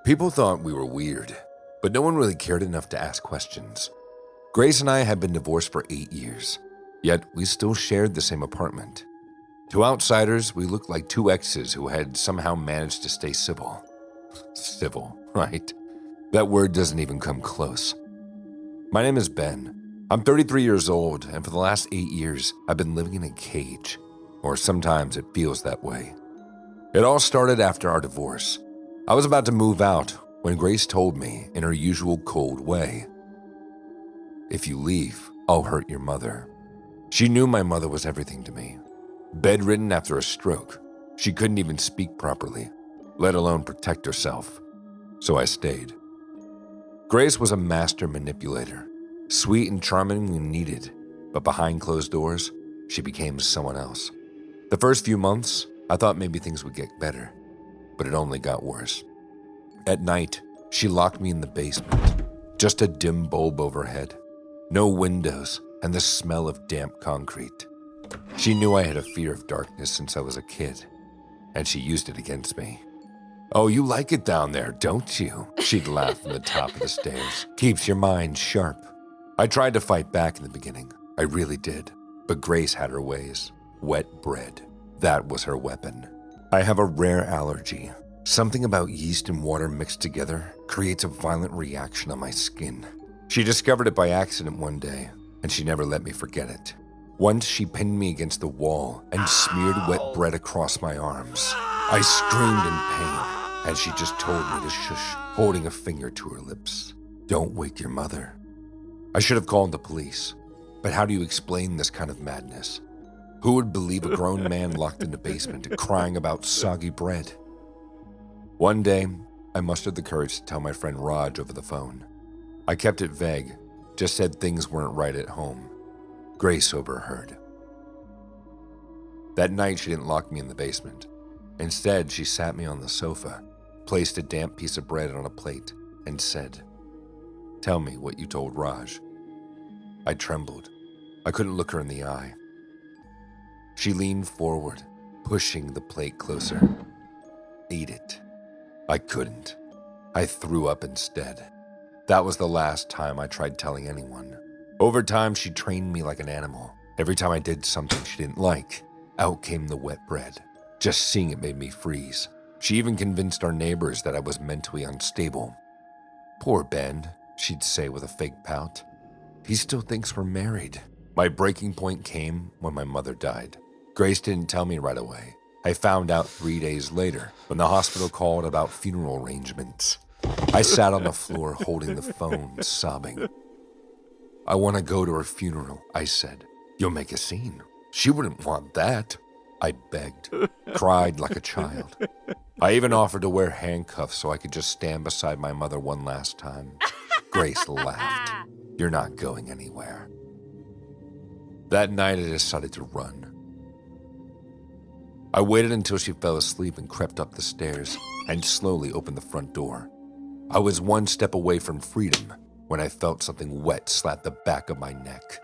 People thought we were weird, but no one really cared enough to ask questions. Grace and I had been divorced for 8 years, yet we still shared the same apartment. To outsiders, we looked like two exes who had somehow managed to stay civil. Civil, right? That word doesn't even come close. My name is Ben. I'm 33 years old, and for the last 8 years, I've been living in a cage, or sometimes it feels that way. It all started after our divorce. I was about to move out when Grace told me in her usual cold way, "If you leave, I'll hurt your mother." She knew my mother was everything to me. Bedridden after a stroke, she couldn't even speak properly, let alone protect herself. So I stayed. Grace was a master manipulator, sweet and charming when needed, but behind closed doors, she became someone else. The first few months, I thought maybe things would get better, but it only got worse. At night, she locked me in the basement, just a dim bulb overhead, no windows, and the smell of damp concrete. She knew I had a fear of darkness since I was a kid, and she used it against me. "Oh, you like it down there, don't you?" She'd laugh from the top of the stairs. "Keeps your mind sharp." I tried to fight back in the beginning. I really did. But Grace had her ways. Wet bread. That was her weapon. I have a rare allergy. Something about yeast and water mixed together creates a violent reaction on my skin. She discovered it by accident one day, and she never let me forget it. Once she pinned me against the wall and smeared wet bread across my arms. I screamed in pain, and she just told me to shush, holding a finger to her lips. "Don't wake your mother." I should have called the police, but how do you explain this kind of madness? Who would believe a grown man locked in the basement crying about soggy bread? One day, I mustered the courage to tell my friend Raj over the phone. I kept it vague, just said things weren't right at home. Grace overheard. That night, she didn't lock me in the basement. Instead, she sat me on the sofa, placed a damp piece of bread on a plate, and said, "Tell me what you told Raj." I trembled. I couldn't look her in the eye. She leaned forward, pushing the plate closer. "Eat it." I couldn't. I threw up instead. That was the last time I tried telling anyone. Over time, she trained me like an animal. Every time I did something she didn't like, out came the wet bread. Just seeing it made me freeze. She even convinced our neighbors that I was mentally unstable. "Poor Ben," she'd say with a fake pout. "He still thinks we're married." My breaking point came when my mother died. Grace didn't tell me right away. I found out 3 days later when the hospital called about funeral arrangements. I sat on the floor holding the phone, sobbing. "I want to go to her funeral," I said. "You'll make a scene. She wouldn't want that." I begged, cried like a child. I even offered to wear handcuffs so I could just stand beside my mother one last time. Grace laughed. "You're not going anywhere." That night, I decided to run. I waited until she fell asleep and crept up the stairs and slowly opened the front door. I was one step away from freedom when I felt something wet slap the back of my neck.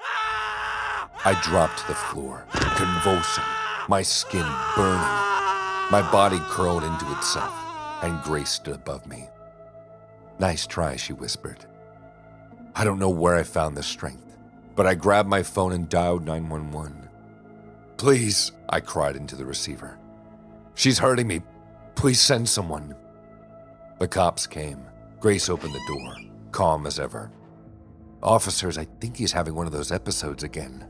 I dropped to the floor, convulsing, my skin burning. My body curled into itself, and Grace stood above me. "Nice try," she whispered. I don't know where I found the strength, but I grabbed my phone and dialed 911. "Please," I cried into the receiver. "She's hurting me. Please send someone." The cops came. Grace opened the door, calm as ever. "Officers, I think he's having one of those episodes again."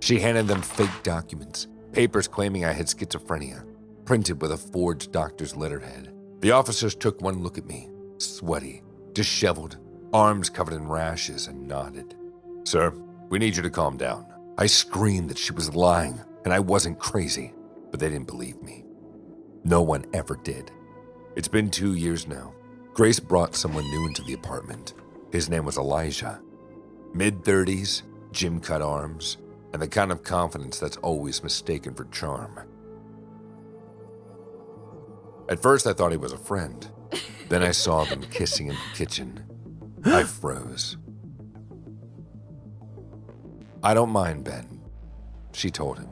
She handed them fake documents, papers claiming I had schizophrenia, printed with a forged doctor's letterhead. The officers took one look at me, sweaty, disheveled, arms covered in rashes, and nodded. "Sir, we need you to calm down." I screamed that she was lying and I wasn't crazy, but they didn't believe me. No one ever did. It's been 2 years now. Grace brought someone new into the apartment. His name was Elijah. Mid-30s, gym-cut arms, and the kind of confidence that's always mistaken for charm. At first, I thought he was a friend. Then I saw them kissing in the kitchen. I froze. "I don't mind Ben," she told him.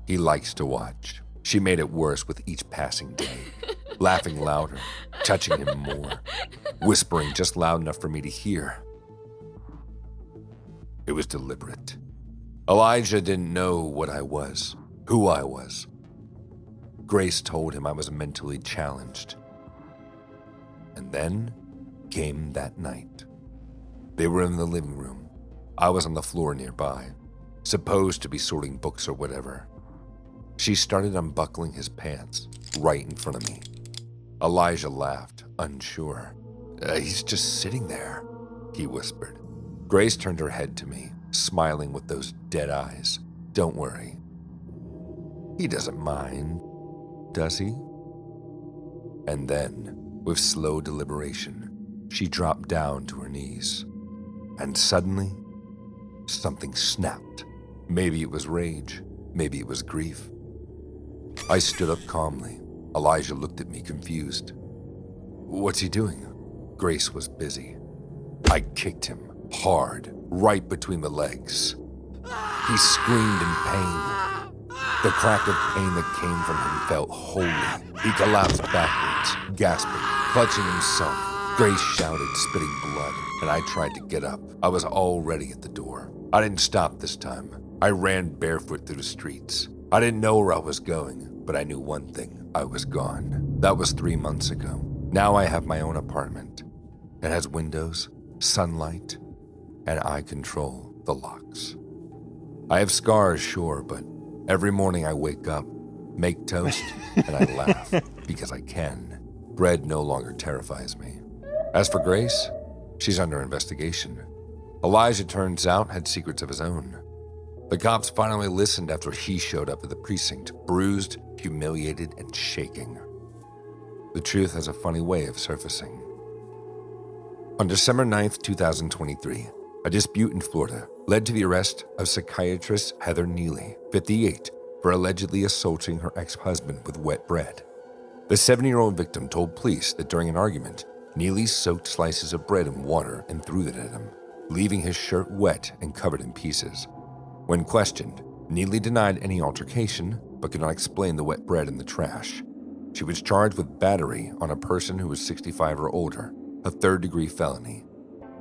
"He likes to watch." She made it worse with each passing day. laughing louder, touching him more, whispering just loud enough for me to hear. It was deliberate. Elijah didn't know what I was, who I was. Grace told him I was mentally challenged. And then came that night. They were in the living room. I was on the floor nearby, supposed to be sorting books or whatever. She started unbuckling his pants right in front of me. Elijah laughed, unsure. He's just sitting there, he whispered. Grace turned her head to me, smiling with those dead eyes. Don't worry. He doesn't mind, does he? And then, with slow deliberation, she dropped down to her knees. And suddenly, something snapped. Maybe it was rage. Maybe it was grief. I stood up calmly. Elijah looked at me confused. What's he doing? Grace was busy. I kicked him hard, right between the legs. He screamed in pain. The crack of pain that came from him felt holy. He collapsed backwards, gasping, clutching himself. Grace shouted, spitting blood, and I tried to get up. I was already at the door. I didn't stop this time. I ran barefoot through the streets. I didn't know where I was going, but I knew one thing. I was gone. That was 3 months ago. Now I have my own apartment. It has windows, sunlight, and I control the locks. I have scars, sure, but every morning I wake up, make toast, and I laugh because I can. Bread no longer terrifies me. As for Grace, she's under investigation. Elijah, turns out, had secrets of his own. The cops finally listened after he showed up at the precinct, bruised, humiliated, and shaking. The truth has a funny way of surfacing. On December 9th, 2023, a dispute in Florida led to the arrest of psychiatrist Heather Neely, 58, for allegedly assaulting her ex-husband with wet bread. The 70-year-old victim told police that during an argument, Neely soaked slices of bread in water and threw it at him, leaving his shirt wet and covered in pieces. When questioned, Neely denied any altercation, but could not explain the wet bread in the trash. She was charged with battery on a person who was 65 or older, a third-degree felony.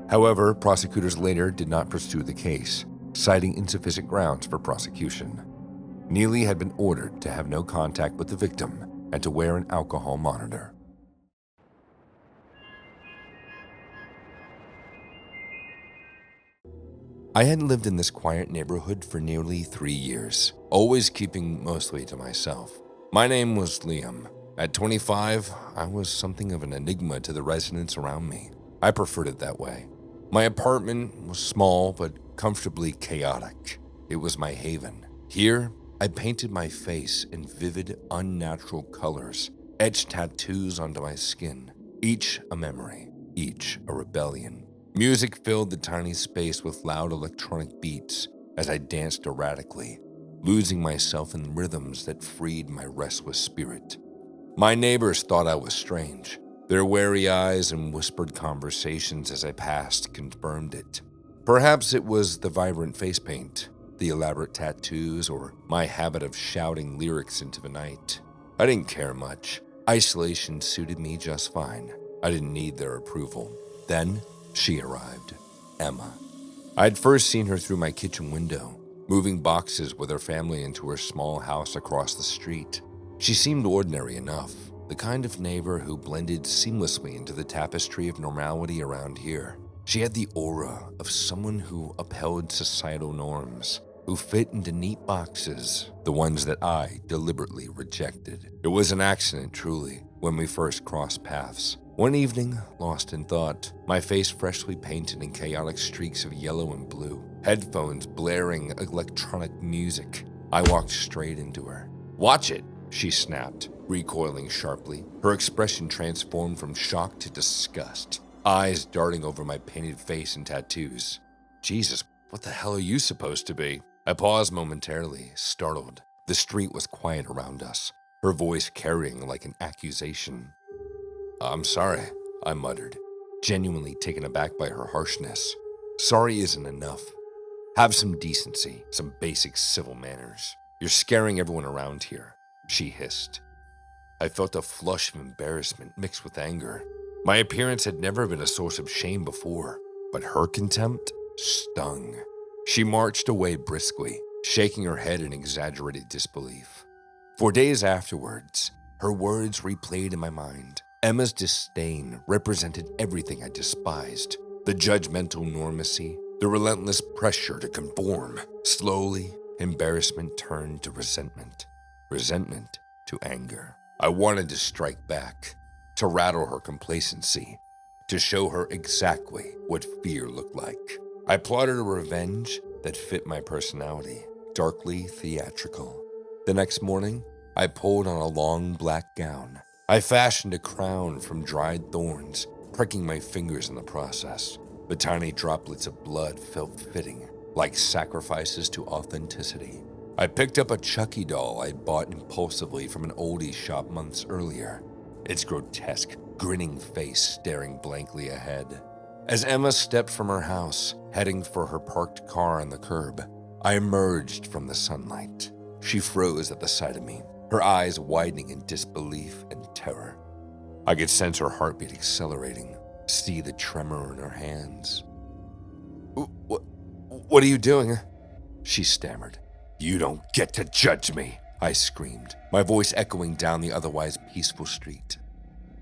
However, prosecutors later did not pursue the case, citing insufficient grounds for prosecution. Neely had been ordered to have no contact with the victim and to wear an alcohol monitor. I had lived in this quiet neighborhood for nearly 3 years, always keeping mostly to myself. My name was Liam. At 25, I was something of an enigma to the residents around me. I preferred it that way. My apartment was small but comfortably chaotic. It was my haven. Here, I painted my face in vivid, unnatural colors, etched tattoos onto my skin, each a memory, each a rebellion. Music filled the tiny space with loud electronic beats as I danced erratically, losing myself in rhythms that freed my restless spirit. My neighbors thought I was strange. Their wary eyes and whispered conversations as I passed confirmed it. Perhaps it was the vibrant face paint, the elaborate tattoos, or my habit of shouting lyrics into the night. I didn't care much. Isolation suited me just fine. I didn't need their approval. Then, she arrived, Emma. I'd first seen her through my kitchen window, moving boxes with her family into her small house across the street. She seemed ordinary enough, the kind of neighbor who blended seamlessly into the tapestry of normality around here. She had the aura of someone who upheld societal norms, who fit into neat boxes, the ones that I deliberately rejected. It was an accident, truly, when we first crossed paths. One evening, lost in thought, my face freshly painted in chaotic streaks of yellow and blue, headphones blaring electronic music, I walked straight into her. "Watch it!" she snapped, recoiling sharply. Her expression transformed from shock to disgust, eyes darting over my painted face and tattoos. Jesus, what the hell are you supposed to be? I paused momentarily, startled. The street was quiet around us, her voice carrying like an accusation. "I'm sorry," I muttered, genuinely taken aback by her harshness. Sorry isn't enough. Have some decency, some basic civil manners. You're scaring everyone around here, she hissed. I felt a flush of embarrassment mixed with anger. My appearance had never been a source of shame before, but her contempt stung. She marched away briskly, shaking her head in exaggerated disbelief. For days afterwards, her words replayed in my mind. Emma's disdain represented everything I despised. The judgmental normacy, the relentless pressure to conform. Slowly, embarrassment turned to resentment. Resentment to anger. I wanted to strike back, to rattle her complacency, to show her exactly what fear looked like. I plotted a revenge that fit my personality, darkly theatrical. The next morning, I pulled on a long black gown. I fashioned a crown from dried thorns, pricking my fingers in the process. The tiny droplets of blood felt fitting, like sacrifices to authenticity. I picked up a Chucky doll I'd bought impulsively from an oldie shop months earlier, its grotesque, grinning face staring blankly ahead. As Emma stepped from her house, heading for her parked car on the curb, I emerged from the sunlight. She froze at the sight of me, her eyes widening in disbelief and terror. I could sense her heartbeat accelerating, see the tremor in her hands. What are you doing? She stammered. You don't get to judge me, I screamed, my voice echoing down the otherwise peaceful street.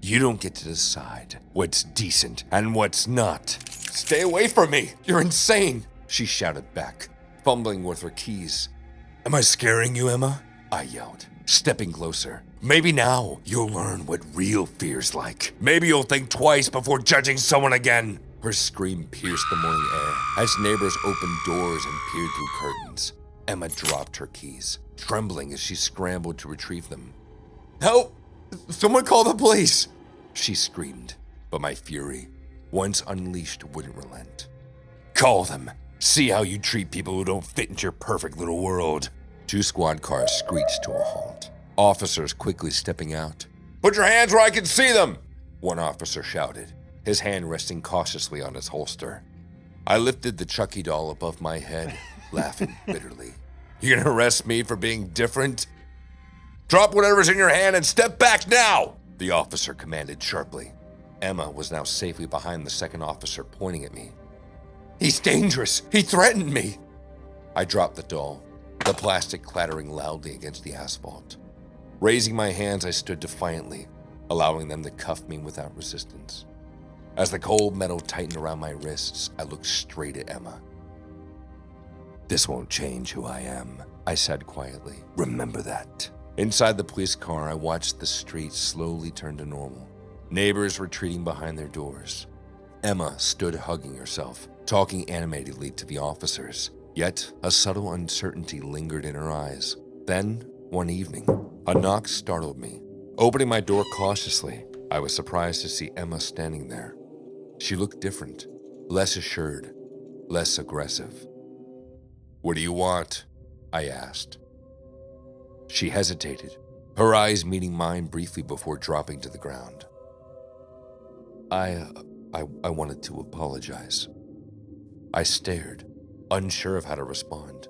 You don't get to decide what's decent and what's not. Stay away from me! You're insane! She shouted back, fumbling with her keys. Am I scaring you, Emma? I yelled, stepping closer. Maybe now you'll learn what real fear's like. Maybe you'll think twice before judging someone again. Her scream pierced the morning air as neighbors opened doors and peered through curtains. Emma dropped her keys, trembling as she scrambled to retrieve them. Help! Someone call the police! She screamed, but my fury, once unleashed, wouldn't relent. Call them. See how you treat people who don't fit into your perfect little world. 2 squad cars screeched to a halt, officers quickly stepping out. Put your hands where I can see them, one officer shouted, his hand resting cautiously on his holster. I lifted the Chucky doll above my head, laughing bitterly. You gonna arrest me for being different? Drop whatever's in your hand and step back now, the officer commanded sharply. Emma was now safely behind the second officer, pointing at me. He's dangerous. He threatened me. I dropped the doll, the plastic clattering loudly against the asphalt. Raising my hands, I stood defiantly, allowing them to cuff me without resistance. As the cold metal tightened around my wrists, I looked straight at Emma. This won't change who I am, I said quietly. Remember that. Inside the police car, I watched the street slowly turn to normal. Neighbors retreating behind their doors. Emma stood hugging herself, talking animatedly to the officers. Yet, a subtle uncertainty lingered in her eyes. Then, one evening, a knock startled me. Opening my door cautiously, I was surprised to see Emma standing there. She looked different, less assured, less aggressive. What do you want? I asked. She hesitated, her eyes meeting mine briefly before dropping to the ground. I wanted to apologize. I stared, unsure of how to respond.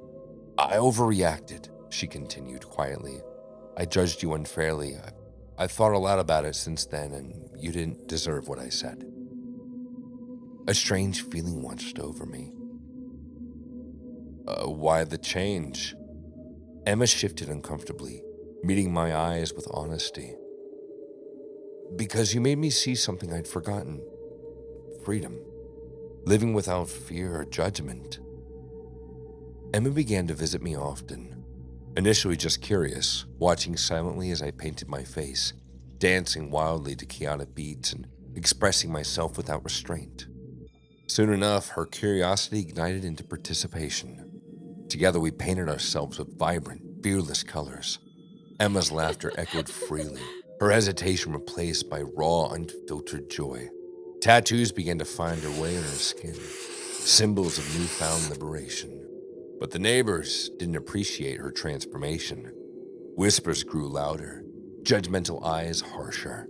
I overreacted, she continued quietly. I judged you unfairly. I thought a lot about it since then, and you didn't deserve what I said. A strange feeling washed over me. Why the change? Emma shifted uncomfortably, meeting my eyes with honesty. Because you made me see something I'd forgotten. Freedom. Living without fear or judgment. Emma began to visit me often. Initially just curious, watching silently as I painted my face, dancing wildly to chaotic beats and expressing myself without restraint. Soon enough, her curiosity ignited into participation. Together we painted ourselves with vibrant, fearless colors. Emma's laughter echoed freely, her hesitation replaced by raw, unfiltered joy. Tattoos began to find their way on her skin, symbols of newfound liberation. But the neighbors didn't appreciate her transformation. Whispers grew louder, judgmental eyes harsher,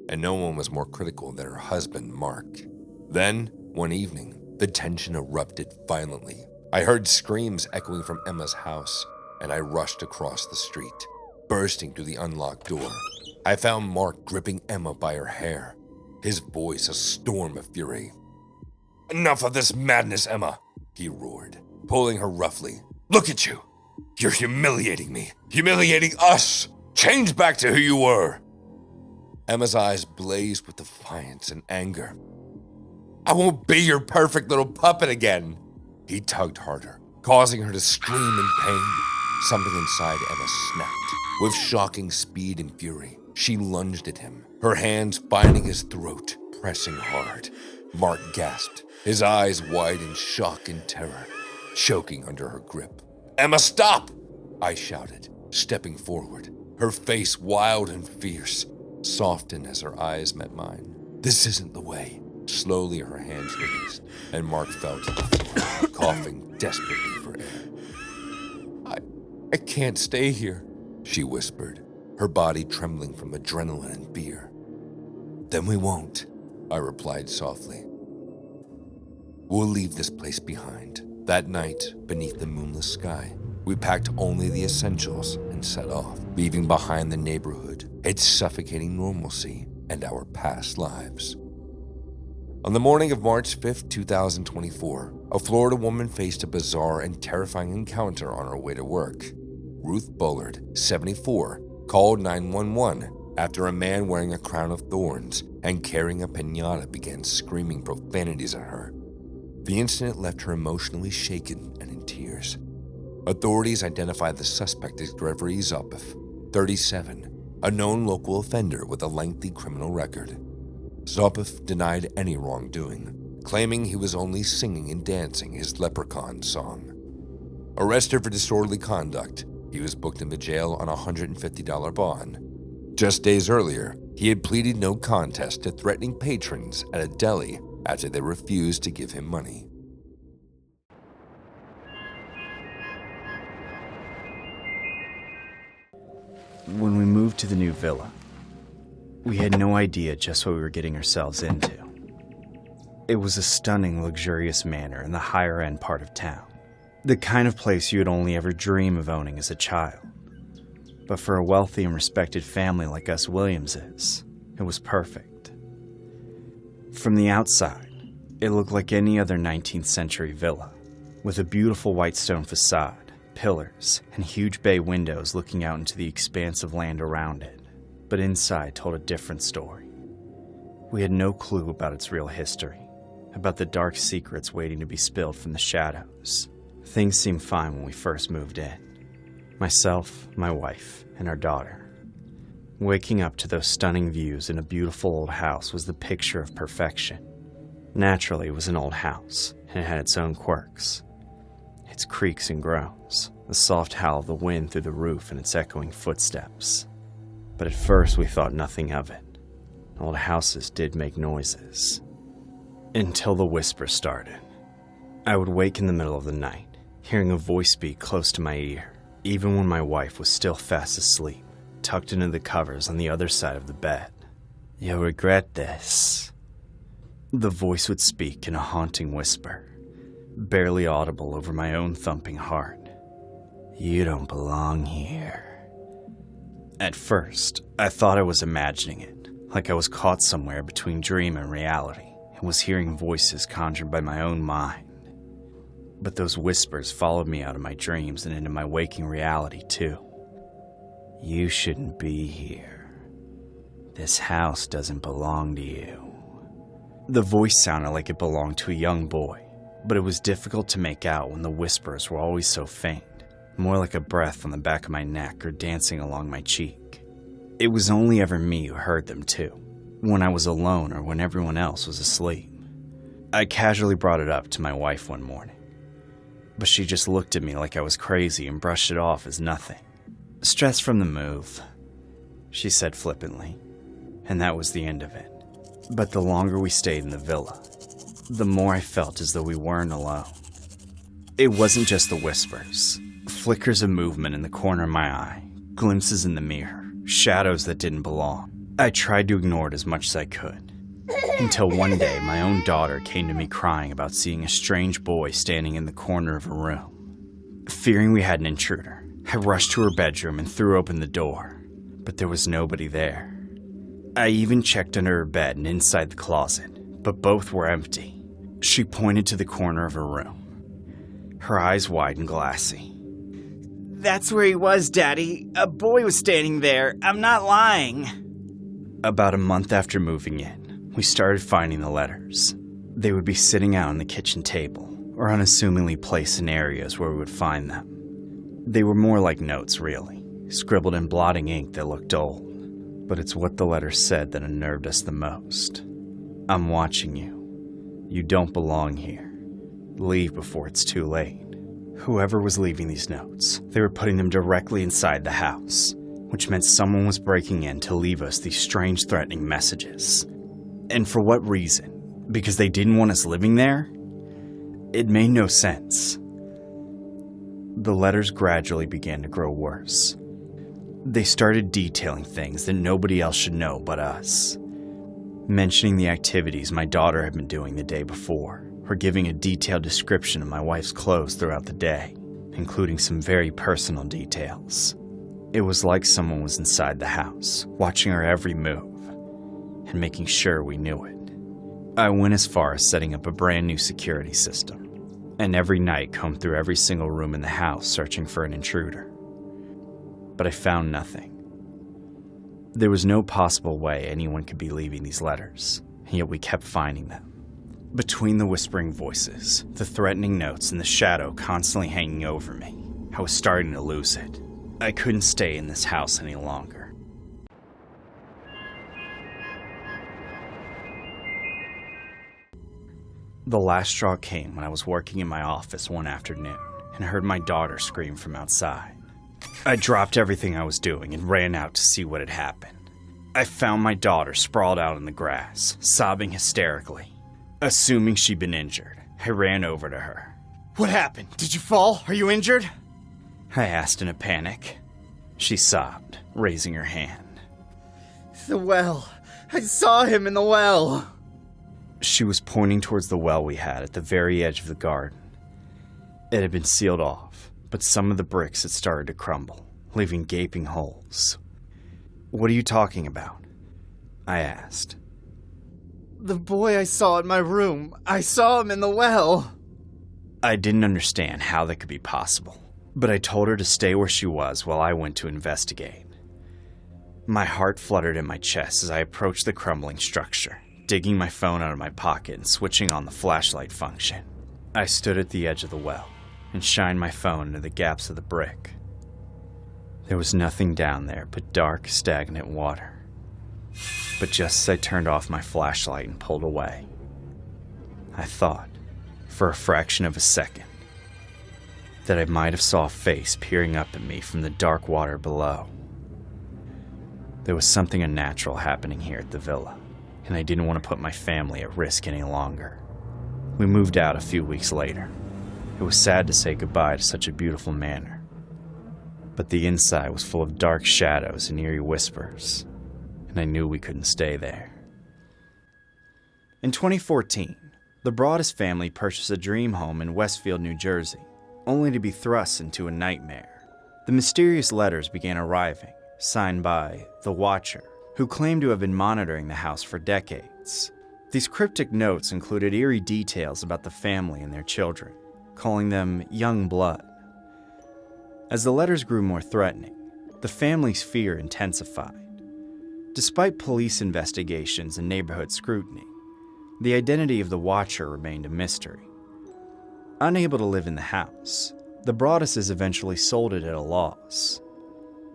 and no one was more critical than her husband, Mark. Then, one evening, the tension erupted violently. I heard screams echoing from Emma's house, and I rushed across the street, bursting through the unlocked door. I found Mark gripping Emma by her hair, his voice a storm of fury. "Enough of this madness, Emma," he roared, pulling her roughly. "Look at you. You're humiliating me, humiliating us. Change back to who you were." Emma's eyes blazed with defiance and anger. "I won't be your perfect little puppet again." He tugged harder, causing her to scream in pain. Something inside Emma snapped. With shocking speed and fury, she lunged at him, her hands finding his throat, pressing hard. Mark gasped, his eyes wide in shock and terror, choking under her grip. "Emma, stop!" I shouted, stepping forward, her face wild and fierce, softened as her eyes met mine. "This isn't the way." Slowly her hands released, and Mark fell to the floor, coughing desperately for air. I can't stay here," she whispered, her body trembling from adrenaline and fear. "Then we won't," I replied softly. "We'll leave this place behind." That night, beneath the moonless sky, we packed only the essentials and set off, leaving behind the neighborhood, its suffocating normalcy, and our past lives. On the morning of March 5th, 2024, a Florida woman faced a bizarre and terrifying encounter on her way to work. Ruth Bullard, 74, called 911 after a man wearing a crown of thorns and carrying a piñata began screaming profanities at her. The incident left her emotionally shaken and in tears. Authorities identified the suspect as Gregory Zopif, 37, a known local offender with a lengthy criminal record. Zopif denied any wrongdoing, claiming he was only singing and dancing his leprechaun song. Arrested for disorderly conduct, he was booked into jail on a $150 bond. Just days earlier, he had pleaded no contest to threatening patrons at a deli after they refused to give him money. When we moved to the new villa, we had no idea just what we were getting ourselves into. It was a stunning, luxurious manor in the higher-end part of town. The kind of place you would only ever dream of owning as a child. But for a wealthy and respected family like us Williamses, it was perfect. From the outside, it looked like any other 19th century villa, with a beautiful white stone facade, pillars, and huge bay windows looking out into the expanse of land around it. But inside told a different story. We had no clue about its real history, about the dark secrets waiting to be spilled from the shadows. Things seemed fine when we first moved in. Myself, my wife, and our daughter. Waking up to those stunning views in a beautiful old house was the picture of perfection. Naturally, it was an old house, and it had its own quirks. Its creaks and groans, the soft howl of the wind through the roof and its echoing footsteps. But at first we thought nothing of it. Old houses did make noises. Until the whisper started. I would wake in the middle of the night, hearing a voice speak close to my ear, even when my wife was still fast asleep, tucked into the covers on the other side of the bed. "You'll regret this." The voice would speak in a haunting whisper, barely audible over my own thumping heart. "You don't belong here." At first, I thought I was imagining it, like I was caught somewhere between dream and reality, and was hearing voices conjured by my own mind. But those whispers followed me out of my dreams and into my waking reality too. "You shouldn't be here. This house doesn't belong to you." The voice sounded like it belonged to a young boy, but it was difficult to make out when the whispers were always so faint, more like a breath on the back of my neck or dancing along my cheek. It was only ever me who heard them too, when I was alone or when everyone else was asleep. I casually brought it up to my wife one morning, but she just looked at me like I was crazy and brushed it off as nothing. "Stress from the move," she said flippantly, and that was the end of it. But the longer we stayed in the villa, the more I felt as though we weren't alone. It wasn't just the whispers, flickers of movement in the corner of my eye, glimpses in the mirror, shadows that didn't belong. I tried to ignore it as much as I could, until one day my own daughter came to me crying about seeing a strange boy standing in the corner of a room. Fearing we had an intruder, I rushed to her bedroom and threw open the door, but there was nobody there. I even checked under her bed and inside the closet, but both were empty. She pointed to the corner of her room, her eyes wide and glassy. "That's where he was, Daddy. A boy was standing there. I'm not lying." About a month after moving in, we started finding the letters. They would be sitting out on the kitchen table, or unassumingly placed in areas where we would find them. They were more like notes, really, scribbled in blotting ink that looked old. But it's what the letters said that unnerved us the most. "I'm watching you. You don't belong here. Leave before it's too late." Whoever was leaving these notes, they were putting them directly inside the house, which meant someone was breaking in to leave us these strange, threatening messages. And for what reason? Because they didn't want us living there? It made no sense. The letters gradually began to grow worse. They started detailing things that nobody else should know but us. Mentioning the activities my daughter had been doing the day before, or giving a detailed description of my wife's clothes throughout the day, including some very personal details. It was like someone was inside the house, watching our every move, and making sure we knew it. I went as far as setting up a brand new security system, and every night combed through every single room in the house searching for an intruder. But I found nothing. There was no possible way anyone could be leaving these letters, and yet we kept finding them. Between the whispering voices, the threatening notes, and the shadow constantly hanging over me, I was starting to lose it. I couldn't stay in this house any longer. The last straw came when I was working in my office one afternoon and heard my daughter scream from outside. I dropped everything I was doing and ran out to see what had happened. I found my daughter sprawled out in the grass, sobbing hysterically. Assuming she'd been injured, I ran over to her. "What happened? Did you fall? Are you injured?" I asked in a panic. She sobbed, raising her hand. "The well. I saw him in the well." She was pointing towards the well we had at the very edge of the garden. It had been sealed off, but some of the bricks had started to crumble, leaving gaping holes. "What are you talking about?" I asked. "The boy I saw in my room. I saw him in the well." I didn't understand how that could be possible, but I told her to stay where she was while I went to investigate. My heart fluttered in my chest as I approached the crumbling structure, digging my phone out of my pocket and switching on the flashlight function. I stood at the edge of the well and shined my phone into the gaps of the brick. There was nothing down there but dark, stagnant water. But just as I turned off my flashlight and pulled away, I thought, for a fraction of a second, that I might have saw a face peering up at me from the dark water below. There was something unnatural happening here at the villa, and I didn't want to put my family at risk any longer. We moved out a few weeks later. It was sad to say goodbye to such a beautiful manor, but the inside was full of dark shadows and eerie whispers, and I knew we couldn't stay there. In 2014, the Broaddus family purchased a dream home in Westfield, New Jersey, only to be thrust into a nightmare. The mysterious letters began arriving, signed by the Watcher, who claimed to have been monitoring the house for decades. These cryptic notes included eerie details about the family and their children, calling them young blood. As the letters grew more threatening, the family's fear intensified. Despite police investigations and neighborhood scrutiny, the identity of the Watcher remained a mystery. Unable to live in the house, the Broadduses eventually sold it at a loss.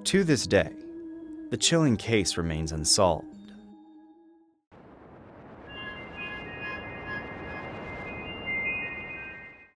To this day, the chilling case remains unsolved.